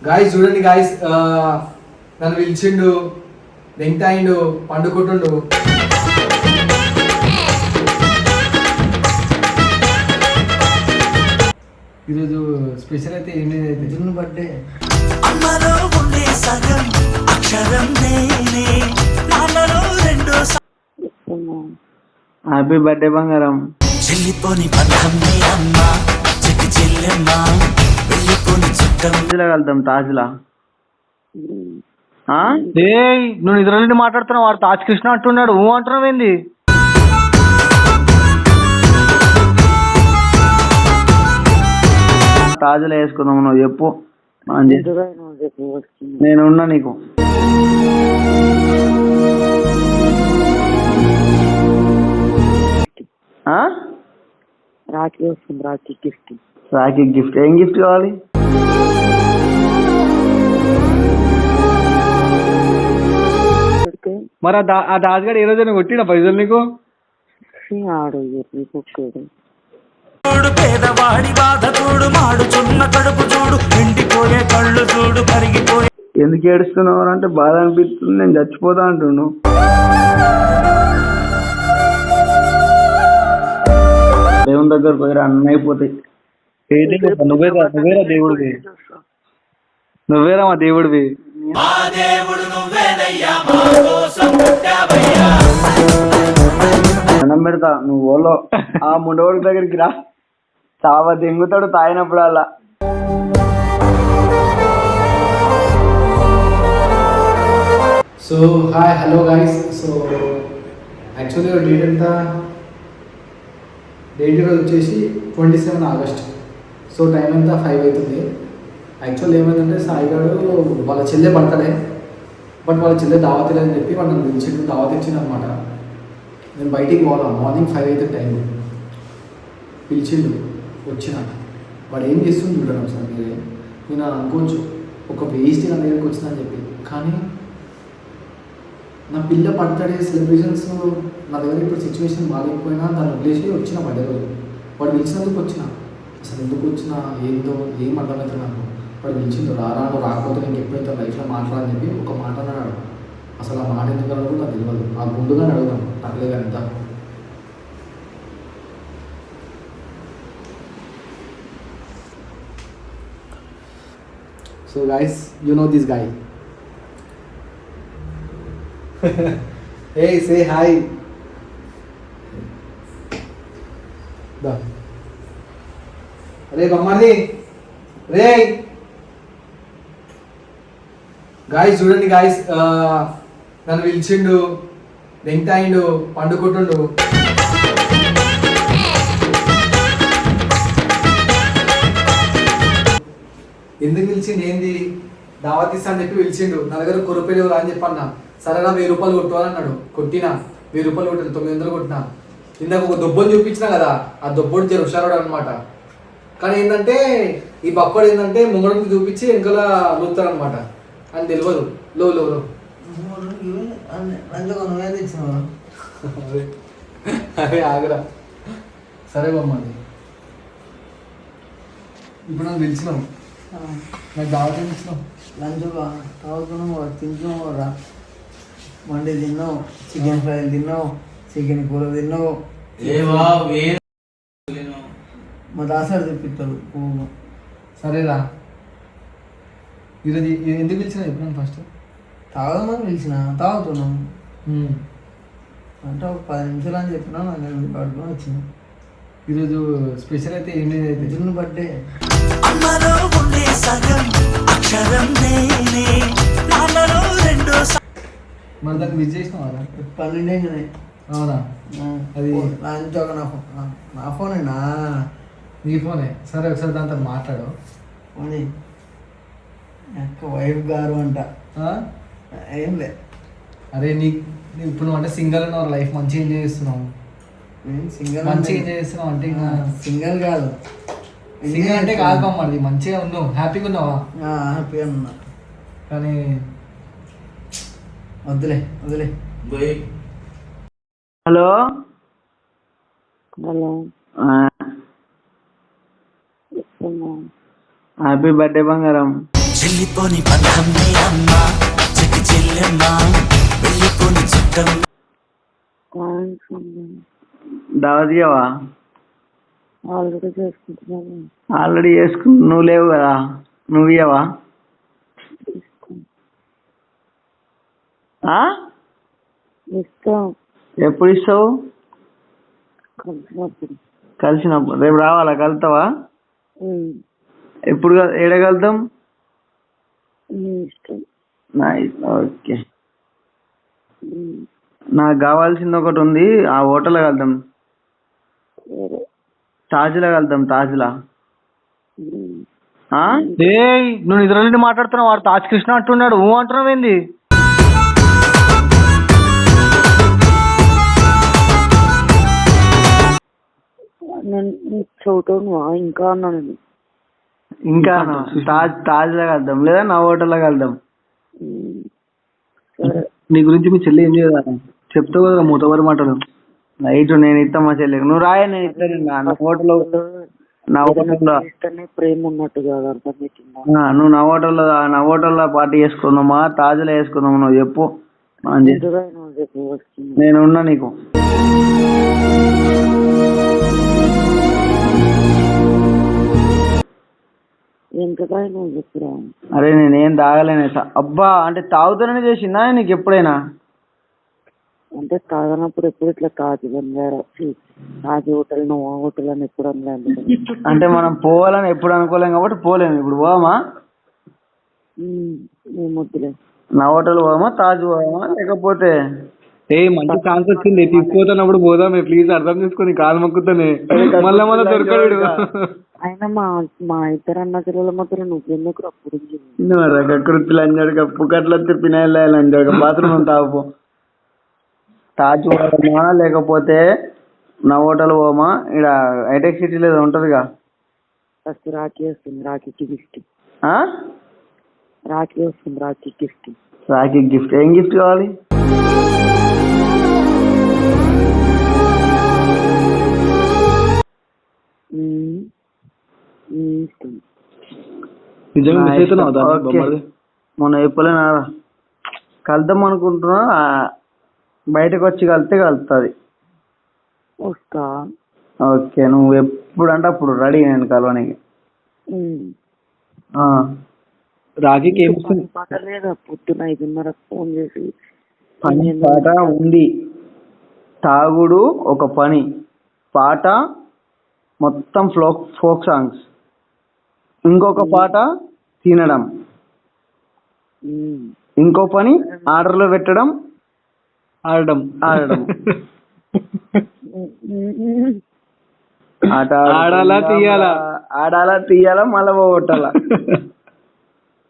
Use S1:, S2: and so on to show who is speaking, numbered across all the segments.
S1: Guys చూడండి guys, నన్ను పిలిచిండు, వెంటాయిండు, పండుకుంటుండు. ఈరోజు స్పెషల్ అయితే ఏం లేదు, అయితే జున్ను బర్త్డే.
S2: హ్యాపీ బర్త్డే బంగారం. చెల్లిపోని వెళ్తాం తాజ్లా.
S3: నువ్వు నిద్ర నుండి మాట్లాడుతున్నావు, వాడు తాజ్ కృష్ణ అంటున్నాడు, ఊ అంటున్నావు ఏంది?
S2: తాజ్లా వేసుకుందాం, నువ్వు చెప్పు. నేను ఉన్నా నీకు.
S4: రాఖీ వస్తుంది, రాఖీ గిఫ్ట్.
S2: రాఖీ గిఫ్ట్ ఏం గిఫ్ట్ కావాలి?
S3: మరి ఆ దాజ్గాడు ఏ రోజైనా కొట్టిన పైసలు నీకు?
S4: ఆడు కుక్కడు.
S5: పేదవాడి బాధ చూడు, మాడుచున్న కడుపు చూడు, ఎండిపోయే కళ్ళు చూడు, కరిగిపోయే.
S2: ఎందుకు ఏడుస్తున్నావు అంటే బాధ అనిపిస్తుంది, నేను చచ్చిపోతా అంటుండు. దేవుని దగ్గర పోయి అన్నీ అయిపోతాయి.
S3: నువ్వేరా దేవుడివి, నువ్వేరా మా దేవుడివి.
S2: దండం పెడతా, నువ్వు ఓలో ఆ ముండోడి దగ్గరికి రా, చావా దెంగుతాడు తాగినప్పుడు అలా.
S1: So hi, hello guys. So actually date ఎంత, డేట్ ఈరోజు వచ్చేసి 27 ఆగస్ట్. సో టైం ఎంత 5 అవుతుంది. యాక్చువల్ ఏమైందంటే సాయిగాడు వాళ్ళ చెల్లె పడతాడే, బట్ వాళ్ళ చెల్లె దావత్ లేదని చెప్పి వాళ్ళు నన్ను పిలిచిండు, దావత్ ఇచ్చిండు అనమాట. నేను బయటికి పోవాలా, మార్నింగ్ 5 అయితే టైం. పిలిచిండు, వచ్చిన. వాడు ఏం చేస్తుంది చూడడం సార్ మీరే. నేను అనుకోవచ్చు ఒక వేస్ట్ నా దగ్గరికి వచ్చిందని చెప్పి, కానీ నా పిల్ల బర్త్డే సెలబ్రేషన్స్ నా దగ్గర ఇప్పుడు సిచ్యువేషన్ బాగాలేకపోయినా దాన్ని వదిలేసి వచ్చిన బర్త్డే రోజు. వాడు పిలిచినందుకు వచ్చిన. అసలు ఎందుకు వచ్చినా ఏందో ఏం అర్థమవుతుంది నాకు. వాడు పిలిచిండు, రారా నువ్వు రాకపోతే నేను ఎప్పుడైతే లైఫ్లో మాట్లాడని చెప్పి ఒక మాట అన్నాడు. అసలు ఆ మాట ఎందుకు అన్నాడు నాకు తెలియదు. ఆ గుండుగానే అడుగుదాం అట్లే ఎంత. So guys, you know this guy. Hey, say hi. Da. అరే బొమ్మది రే. గాయస్ చూడండి గాయస్, నన్ను పిలిచిండు, వెంటాయిండు, పండుకుంటుండు. ఎందుకు పిలిచిండు, ఏంది దావత్ ఇస్తా అని చెప్పి పిలిచిండు. నా దగ్గర కొరపేలు రా అని చెప్పన్నా. సరేనా 1000 రూపాయలు కొట్టుకోవాలన్నాడు. కొట్టినా 1000 రూపాయలు కొట్టాను, 900 కొట్టినా. ఇందాక ఒక దొబ్బని చూపించినా కదా, ఆ దొబ్బడు జర హుషారాడు అనమాట. కానీ ఏంటంటే ఈ బక్కడు ఏంటంటే ముంగడికి చూపించి వెనకాల లూపుతాడు అనమాట. అని తెలియదు. లో లో లో అరే ఆగరా. సరే బొమ్మది, ఇప్పుడు నన్ను పిలిచినావు, నాకు దావత్ ఇచ్చినావు.
S2: లంచ్ తాగుతున్నావు, తింటున్నావు రా. మండి తిన్నావు, చికెన్ ఫ్రై తిన్నావు, చికెన్ కూర తిన్నావు. మా దాసాడు తెప్పిస్తాడు.
S1: సరేరా, ఈరోజు ఎందుకు పిలిచిన ఇప్పుడు ఫస్ట్?
S2: తాగుదామని పిలిచిన, తాగుతున్నాం అంటే ఒక 10 నిమిషాలు అని చెప్పినా నేను పడుకొని వచ్చిన.
S1: ఈరోజు స్పెషల్ అయితే ఏం లేదు, అయితే
S2: జున్ను బర్త్డే.
S1: మన దాన్ని విజ్ చేసినావారా?
S2: 12
S1: అవునా? అది
S2: నా ఫోనేనా?
S1: నీ ఫోనే. సరే ఒకసారి దాంతో మాట్లాడు.
S2: అక్క వైఫ్ గారు అంట. ఏం లే.
S1: అరే ఇప్పుడు నువ్వు అంటే సింగల్ ఉన్నావు, లైఫ్ మంచిగా ఎంజాయ్ చేస్తున్నావు.
S2: సింగల్
S1: మంచిగా ఎంజాయ్ చేస్తున్నావు అంటే ఇంకా
S2: సింగల్ కాదు,
S1: సింగల్ అంటే కాదు మరి మంచిగా ఉన్నావు, హ్యాపీగా ఉన్నావా?
S2: హ్యాపీగా ఉన్నా,
S1: కానీ
S2: వద్దులే వదిలే.
S4: హలో హలో,
S2: హ్యాపీ బర్త్డే బంగారం.
S5: చెల్లిపోని బంధం అమ్మా చెట్టి చెల్లెమ్మ వెళ్ళిపోని చుట్టం.
S2: దావత్ ఇయ్యవా?
S4: ఆల్రెడీ చేసుకుంటున్నాను.
S2: ఆల్రెడీ నువ్వు లేవు కదా, నువ్వు ఇయ్యవా?
S4: ఇస్తాం.
S2: ఎప్పుడు ఇస్తావు?
S4: కలిసినప్పుడు.
S2: కలిసినప్పుడు. రేపు రావాలా? కలుతావా? ఎప్పుడు ఏడగలుగుతాం?
S4: నీ ఇష్టం.
S2: ఓకే. నాకు కావాల్సింది ఒకటి ఉంది, ఆ హోటల్లో కలుద్దాం. తాజ్లో కలుద్దాం. తాజ్లా.
S3: నువ్వు నిద్రలేని మాట్లాడుతున్నావు, వాడు తాజ్ కృష్ణ అంటున్నాడు, అంటున్నావు ఏంది?
S4: నేను చదువుతాను ఇంకా అన్నాను.
S2: ఇంకా తాజ్లో కలుద్దాం, లేదా నా హోటల్లో కలుద్దాం. నీ గురించి మీ చెల్లి ఏం చేయదా? చెప్తావు కదా మూతవారి మాటలు. నైట్ నేను ఇస్తా మా చెల్లికి, నువ్వు రాయ, నేను ఇస్తాను. నా హోటల్లో
S4: ప్రేమ ఉన్నట్టు కాదు, అర్థం
S2: నువ్వు నా హోటల్లో పార్టీ చేసుకుందామా, తాజ్లో వేసుకుందామా? నువ్వు చెప్పు, నేను ఉన్నా నీకు.
S4: ఎంత నువ్వు చెప్పురా.
S2: అరే నేనేం తాగలేను. అబ్బా, అంటే తాగుతానని చేసిందా నీకు ఎప్పుడైనా?
S4: అంటే తాగనప్పుడు ఎప్పుడు ఇట్లా తాజు తాజు హోటల్ నువ్వు హోటల్ అని ఎప్పుడు అనలేదు.
S2: అంటే మనం పోవాలని ఎప్పుడు అనుకోలేం కాబట్టి పోలేము. ఇప్పుడు పోవమా?
S4: ఏమొద్దులే.
S2: నా హోటల్ పోవమా, తాజ్ పోవమా, లేకపోతే
S1: మంచి ఛాన్స్ వచ్చింది, తీసుకుపోతున్నప్పుడు పోదామే ప్లీజ్, అర్థం చేసుకుని కాలు మొక్కుతానే, మళ్ళా మళ్ళీ దొరకడు.
S4: అయినా మా ఇద్దరు అన్న చెల్లెల మధ్యలో నువ్వెందుకు అప్పుడు
S2: రకృతులు అంజాడు కప్పు కట్ల పినాయిల్ అంజాడు బాత్రూమ్ తాగుపో. తాజ్ పోవమా లేకపోతే నా హోటల్ పోవమా? ఇక్కడ హైటెక్ సిటీలో ఏదో ఉంటదిగా.
S4: ఫస్ట్ రాఖీ వస్తుంది, రాఖీకి గిఫ్ట్. రాఖీ వస్తుంది, రాఖీ గిఫ్ట్.
S2: రాఖీ గిఫ్ట్ ఏం గిఫ్ట్ కావాలి? మొన్న చెప్పలేనా కలుద్దాం అనుకుంటున్నా, బయటకు వచ్చి కలిస్తే కలుస్తుంది.
S4: వస్తా.
S2: ఓకే, నువ్వు ఎప్పుడు అంటే అప్పుడు రెడీ నేను కలవడానికి.
S1: రాఖీకి ఏం
S4: పాట లేదా? పొద్దున 5:30 ఫోన్ చేసి
S2: పని పాట ఉంది. తాగుడు ఒక పని, పాట మొత్తం ఫోక్ సాంగ్స్, ఇంకొక పాట తినడం, ఇంకో పని ఆర్డర్లో పెట్టడం, ఆడడం ఆడడం ఆట ఆడాలా తీయాలా, ఆడాలా తీయాలా, మళ్ళా పోగొట్టాలా.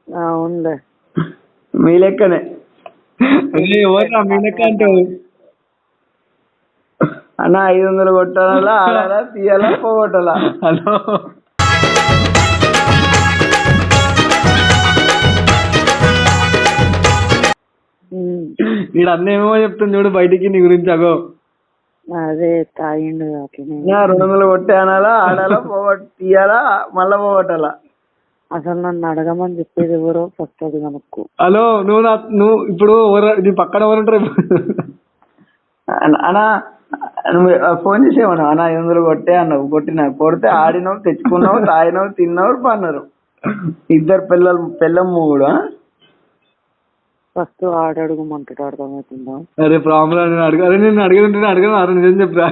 S4: అవునులే,
S2: మీ లెక్కనే.
S1: మీ లెక్క అంటే
S2: అన్న 500 కొట్టాలా, ఆడాలా తీయాలా, పోగొట్టాలా.
S1: హలో, వీడు అన్నేమో చెప్తుంది చూడు బయటికి నీ గురించి. అగో
S4: అదే తాగిండు
S2: 200 కొట్టే అనాలా, ఆడాలా, తీయాలా, మళ్ళా పోగొట్టాలా.
S4: అసలు నన్ను అడగమని చెప్పేది ఎవరో ఫస్ట్ అది కనుక్కో.
S1: హలో, నువ్వు ఇప్పుడు నీ పక్కన ఎవరు ఉంటారు?
S2: అన్నా నువ్వు ఫోన్ చేసేవన్నా, అన్న 500 కొట్టే అన్నావు, కొడితే ఆడినావు, తెచ్చుకున్నావు, తాగినావు, తిన్నావు, పన్నారు. ఇద్దరు పిల్లం కూడా
S4: ఫస్ట్ ఆడడుగుమంటాడు, అర్థమవుతుందా?
S1: అరే ప్రాబ్లం నేను అడగను నిజం చెప్పురా.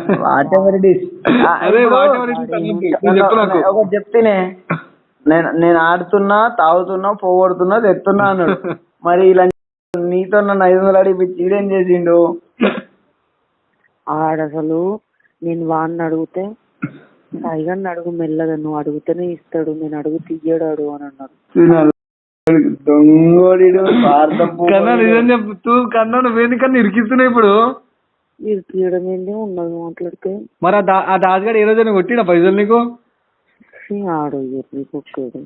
S2: ఒకటి చెప్తేనే నేను ఆడుతున్నా, తాగుతున్నా, పోగొడుతున్నా, తెస్తున్నా అన్నాడు. మరి ఇలా నీతో నన్ను 500 అడిగిపించి ఈడేం చేసిండు?
S4: ఆడసలు నేను వాడిని అడిగితే సాయిగాన్ని అడుగు మెల్లగా, నువ్వు అడిగితేనే ఇస్తాడు, నేను అడుగు తీయడాడు అని అన్నాడు.
S1: నిజం చెప్తూ కన్నా నువ్వేందుకన్నా ఇరికిస్తున్నావు ఇప్పుడు.
S4: తీయడం ఏంటి ఉన్నది మాట్లాడితే.
S1: మరి ఆ దాస్గాడు ఏ రోజైనా కొట్టినా పైసలు నీకు?
S4: ఆడు కుక్కడు.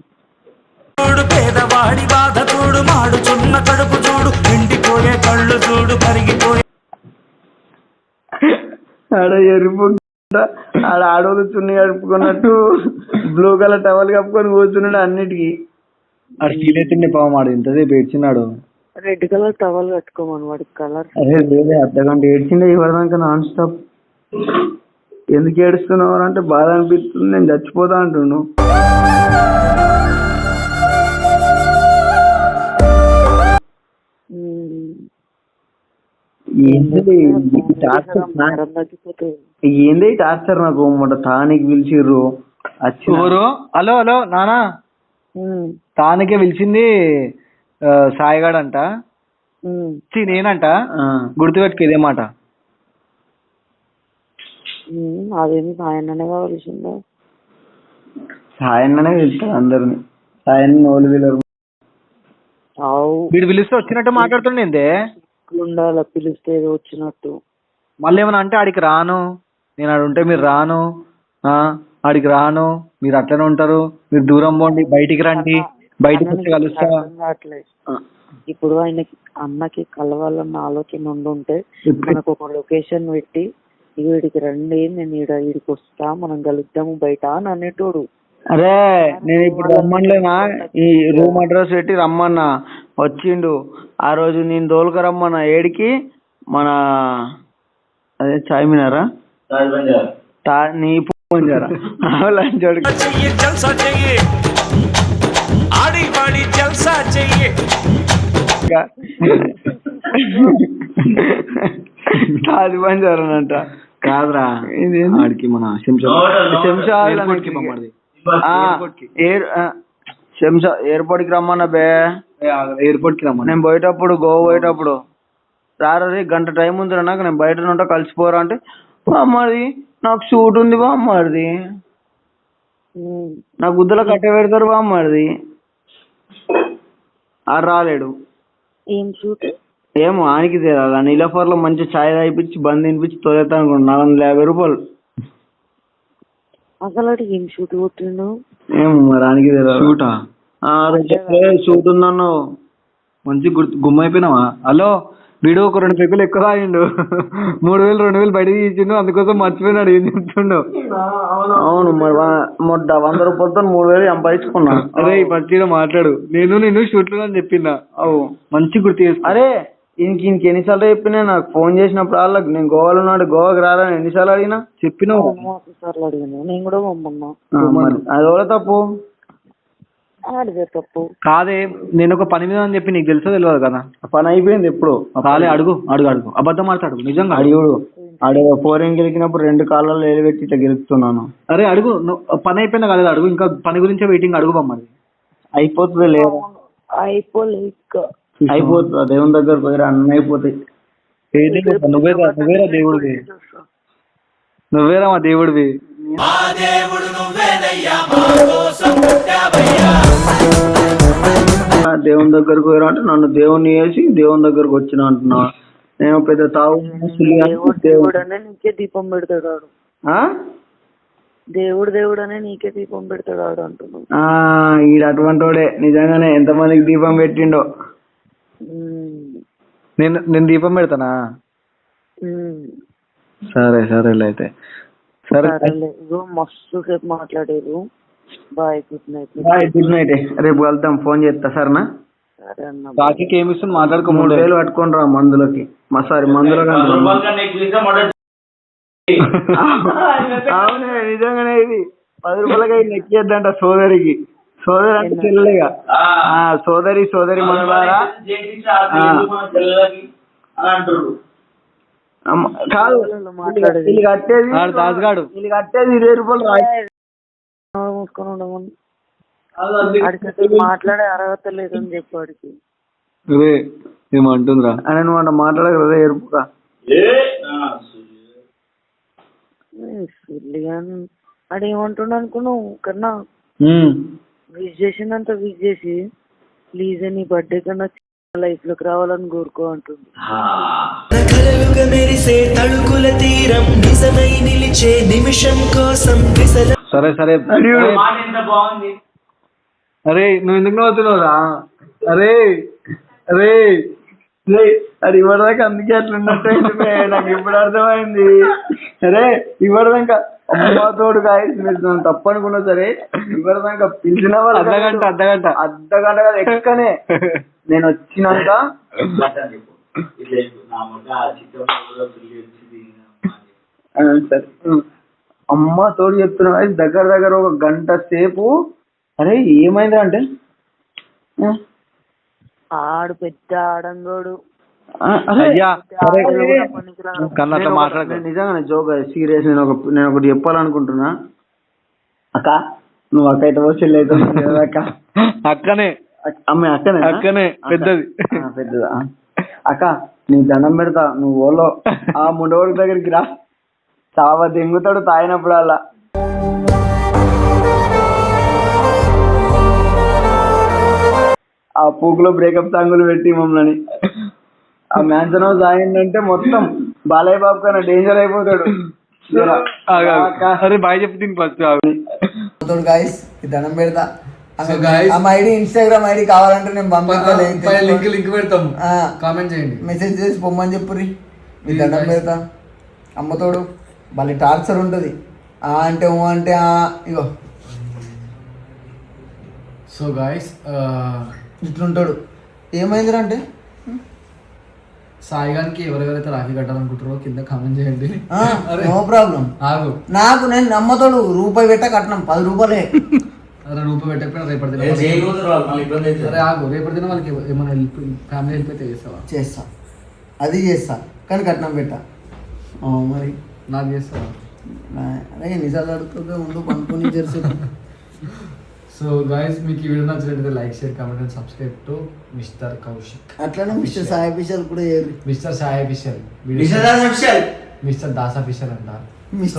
S5: పేదవాడి బాధ చూడు, మాడుచున్న కడుపు చూడు, ఎండిపోయే కళ్ళు చూడు, కరిగిపోయే.
S2: ఆడ ఎరుపు ఆడ ఆడోళ్ళు చున్ని కడుపుకున్నట్టు బ్లూ కలర్ టవల్ కప్పుకొని కూర్చున్నాడు అన్నిటికీ. ఆడు ఫీల్ అవుతుండే పాపం ఆడు ఇంతసేపు ఏడ్చినాడు.
S4: రెడ్ కలర్ టవల్ కట్టుకోమని వాడికి కలర్.
S2: అదే లేదే అర్ధగంట ఏడ్చిండే ఇవ్వడానికి నాన్ స్టాప్. ఎందుకు ఏడుస్తున్నావు అంటే బాధ అనిపిస్తుంది, నేను చచ్చిపోతా అంటుండు. ఏంది టార్చర్ నాకు మొన్న తానికి పిలిచిర్రు
S3: ఎవరు? హలో హలో నానా, తానికే పిలిచింది సాయిగాడు అంట. నేనంట, గుర్తుపెట్టుకు ఇదే మాట.
S4: అదేమి సాయన్ననే పిలిచిందా?
S2: సాయన్ననే పిలుస్తాడు అందరిని, సాయన్న నోళ్ళు వీళ్ళరు.
S3: వీడు పిలిస్తే వచ్చినట్టు మాట్లాడుతుండే.
S4: ఉండాలి పిలిస్తే ఏదో వచ్చినట్టు.
S3: మళ్ళీ ఏమన్నా అంటే ఆడికి రాను, నేను ఆడు ఉంటే మీరు రాను, ఆడికి రాను, మీరు అట్లనే ఉంటారు, మీరు దూరం పోండి, బయటికి రండి, బయటికి వచ్చి కలుస్తా.
S4: ఇప్పుడు ఆయనకి అన్నకి కలవాలన్న ఆలోచన ఉండుంటే మనకు ఒక లొకేషన్ పెట్టి వీడికి రండి, నేను వీడికి వస్తా, మనం కలుద్దాము బయట అని అనేటోడు.
S2: అరే నేను ఇప్పుడు రమ్మన్లేనా, ఈ రూమ్ అడ్రస్ పెట్టి రమ్మన్నా, వచ్చిండు. ఆ రోజు నేను దోలుక రమ్మన్నా ఏడికి, మన అదే చాయ్మినారా నీ పంజారా తాజ్ బంజారానంట. కాదురా, ఆడికి మన ఎయిర్పోర్ట్ కి రమ్మన్నా బే, ఎయిర్పోర్ట్ కి రమ్మన్నా. నేను పోయేటప్పుడు గోవా పోయేటప్పుడు రారీ గంట టైం ఉందిరా నాకు, నేను బయట ఉంటా కలిసిపోరా అంటే, అమ్మది నాకు షూట్ ఉంది బా అమ్మది, నా గుద్దలో కట్ట పెడతారు బా అమ్మది. ఆడు రాలేడు.
S4: ఏం షూట్
S2: ఏమో ఆనికి తెలియాలి. నీలఫర్ లో మంచి ఛాయ్ తాగిపించి బంద్ తినిపించి తోలేతా అనుకుంటా, 450 రూపాయలు.
S4: అసలు ఏం షూట్ కొట్టిండు
S2: ఏమో మరి ఆనికి తెలియాలి. షూటా? షూట్ ఉందన్నావు,
S3: మంచి గుమ్మ అయిపోయినావా? హలో, వీడు ఒక 2 పెగ్గులు ఎక్కువ తాగిండు, 3000 2000 బయటకి ఇచ్చిండు, అందుకోసం మర్చిపోయినాడు. ఏం చెప్తుండు?
S2: అవును మరి మొట్ట 100 రూపాయలతో 3000 సంపాదించుకున్నా.
S3: అరే మంచిగా మాట్లాడు, నేను షూట్లు అని చెప్పినా. అవు మంచి గుర్తు చేస్తా.
S2: అరే ఇంక ఎన్నిసార్లు చెప్పినా, నాకు ఫోన్ చేసినప్పుడు వాళ్ళకి నేను గోవాలో ఉన్నాడు, గోవాకి రాలని ఎన్నిసార్లు అడిగినా?
S3: చెప్పినావు.
S4: సార్లు అడిగినా, నేను కూడా పంపన్నా.
S2: అది కూడా తప్పు.
S4: తప్పు
S3: కాదే, నేను ఒక పని మీద అని చెప్పి నీకు తెలుసో తెలియదు కదా.
S2: పని అయిపోయింది ఎప్పుడు.
S3: కాలే, అడుగు అడుగు అడుగు, అబద్ధం మాట్లాడు, నిజంగా
S2: అడుగుడు. ఆడు పోరేం గెలికినప్పుడు 2 కాళ్ళలో ఏలుపెట్టి ఇట్లా గెలుస్తున్నాను.
S3: అరే అడుగు, పని అయిపోయిందా కాలేదు అడుగు, ఇంకా పని గురించే వెయిటింగ్, అడుగు బొమ్మది.
S2: అయిపోతుంది లేదా? అయిపోతుంది, దేవుని దగ్గర పోయి అన్నీ అయిపోతాయి.
S3: నువ్వేరా దేవుడివి, నువ్వేరా మా దేవుడివి.
S2: దేవుని దగ్గరకు పోయిరా అంటే నన్ను దేవుని వేసి దేవుని దగ్గరకు వచ్చిన అంటున్నా. నేను పెద్ద తావు
S4: దేవుడనే నీకే దీపం పెడతాడు, దేవుడనే నీకే దీపం పెడతాడు అంటున్నాడు.
S2: ఈడు అటువంటి వాడే నిజంగానే, ఎంతమందికి దీపం పెట్టిండో.
S3: నేను దీపం పెడతానా? సరే సరేలే అయితే. సరే
S4: మస్తు సేపు మాట్లాడేరు. Bye, good night.
S2: Bye, good night. రేపు వెళ్తాం, ఫోన్ చేస్తా సరేనా?
S4: సరే అన్న.
S3: బాకీకి ఏమి ఇస్తుంది మాట్లాడుకో.
S2: 3000 పట్టుకొని రా మందులకి. సారీ మందులో. అవునే నిజంగానే, ఇది 10 రూపాయలకి నెక్కిద్దంట సోదరికి. సోదరి అంటే చెల్లెగా, సోదరి మనలారా కాదు. వీళ్ళు కట్టేది 20 రూపాయలు.
S4: మాట్లాడే అర్హత లేదని చెప్పి వాడికి.
S3: ఏమంటుందిరా
S2: అని నువ్వు మాట్లాడగలదా ఎరుపుగా?
S4: అది ఏమంటుండ అనుకున్నావు కన్నా, విష్ చేసిందంత విష్ చేసి ప్లీజ్ నీ బర్త్డే కన్నా లైఫ్ లోకి రావాలని కోరుకో అంటుంది.
S3: సరే సరే. అరే నువ్వు ఎందుకు నవ్వుతున్నావురా? అరే అరే
S2: అది ఇవ్వడానికి అందుకే అట్లా ఉన్నట్టు నాకు ఇప్పుడు అర్థమైంది. అరే ఇవ్వడానికి అమ్మా తోడు గాయస్, మీరు నన్ను తప్పు అనుకున్నా సరే ఇవ్వడానికి పిలిచిన వాళ్ళు
S3: అర్ధగంట
S2: అర్ధగంట కాదు ఎక్కనే నేను వచ్చినాక సరే అమ్మ తోడు చెప్తున్నా guys, దగ్గర దగ్గర ఒక గంట సేపు. అరే ఏమైంది అంటే
S4: ఆడు పెద్ద ఆడంగోడు.
S3: అయ్యా సరే
S2: నేను
S3: కన్నట్టు మాట్లాడక.
S2: నిజంగానే జోక్ సీరియస్, నేను ఒకటి చెప్పాలనుకుంటున్నా. అక్క నువ్వు అక్క అయితే వచ్చి లేదు అక్క,
S3: అక్కనే
S2: అమ్మాయి
S3: అక్కనే పెద్దది.
S2: పెద్దదా అక్క, నీ దండం పెడతా, నువ్వు ఓలో ఆ ముండోడి దగ్గరికి రా, చావా దెంగుతాడు తాగినప్పుడు అలా. ఆ పూకులో బ్రేకప్ సాంగులు పెట్టి మమ్మల్ని ఆ మ్యాన్షన్ హౌస్ ఆగిందంటే మొత్తం బాలయ్య బాబు కన్నా డేంజర్ అయిపోతాడు.
S3: సరే బాయ్ చెప్పి దీనికి ఫస్ట్
S6: గాయస్ దండం పెడతా.
S1: So guys,
S6: ఆ ఐడి ఇన్స్టాగ్రామ్ ఐడి కావాలంటే నేను పంపిస్తాను,
S1: లింక్ పెడతాం, కామెంట్ చేయండి,
S6: మెసేజ్ చేసి పొమ్మని చెప్పుర్రి. మీ దండం పెడతా. అమ్మతోడు మళ్ళీ టార్చర్ ఉంటుంది. అంటే అంటే ఇగో
S1: సో గాయస్
S6: ఇట్లుంటాడు. ఏమైందిరా అంటే
S1: సాయిగానికి ఎవరెవరైతే రాఖీ కట్టాలనుకుంటారో కింద కామెంట్ చేయండి.
S6: No problem.
S1: ఆగు,
S6: నాకు నేను నమ్మతోడు రూపాయి పెట్ట కట్నం 10 రూపాయలే.
S1: అరే రూపాయి పెట్టకపోయినా రేపటి దిన అరే ఆగు, రేపటి దిన వాళ్ళకి ఏమైనా ఫ్యామిలీ హెల్ప్ అయితే చేస్తావా?
S6: చేస్తా, అది చేస్తా, కానీ కట్నం పెట్టా. మరి
S1: నాకు చేస్తావా?
S6: అరే నిజాలు అడుగుతుంటే ఉండు పనుకొని చేసి.
S1: సో గాయస్, మీకు ఈ వీడియో నచ్చినట్లయితే like, share, comment and subscribe to mister Kaushik.
S6: అట్లనే మిస్టర్ సాయి ఫిషల్ కూడా చేయరు.
S1: Mister Sai official, mister Das official అంట.